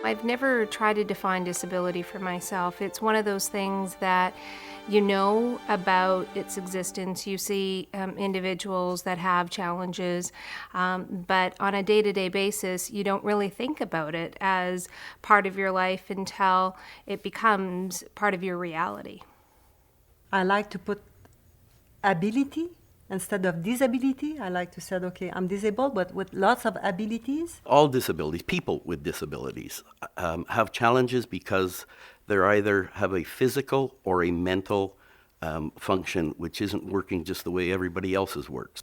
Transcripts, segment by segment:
I've never tried to define disability for myself. It's one of those things that you know about its existence. You see individuals that have challenges, but on a day-to-day basis, you don't really think about it as part of your life until it becomes part of your reality. I like to put ability instead of disability. I like to say, okay, I'm disabled, but with lots of abilities. All disabilities, people with disabilities, have challenges because they either have a physical or a mental function which isn't working just the way everybody else's works.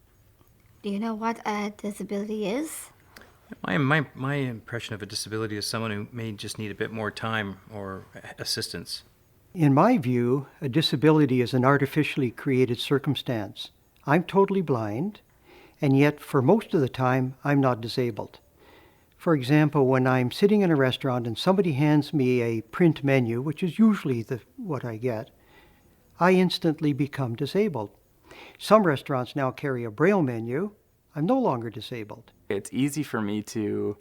Do you know what a disability is? My impression of a disability is someone who may just need a bit more time or assistance. In my view, a disability is an artificially created circumstance. I'm totally blind, and yet for most of the time, I'm not disabled. For example, when I'm sitting in a restaurant and somebody hands me a print menu, which is usually what I get, I instantly become disabled. Some restaurants now carry a Braille menu. I'm no longer disabled. It's easy for me to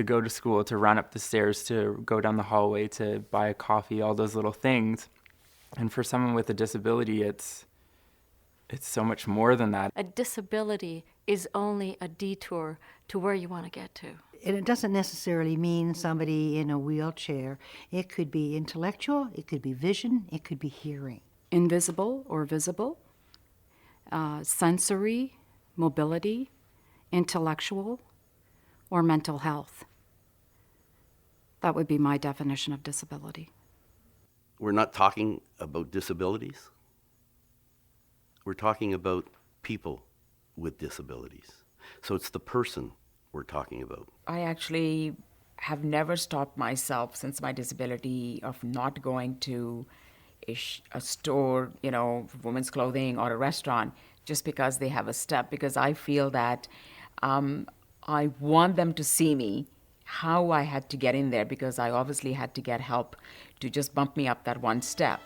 go to school, to run up the stairs, to go down the hallway, to buy a coffee, all those little things. And for someone with a disability, it's so much more than that. A disability is only a detour to where you want to get to. And it doesn't necessarily mean somebody in a wheelchair. It could be intellectual, it could be vision, it could be hearing. Invisible or visible, sensory, mobility, intellectual, or mental health. That would be my definition of disability. We're not talking about disabilities. We're talking about people with disabilities. So it's the person we're talking about. I actually have never stopped myself since my disability of not going to a store, for women's clothing or a restaurant just because they have a step, because I feel that I want them to see me, how I had to get in there, because I obviously had to get help to just bump me up that one step.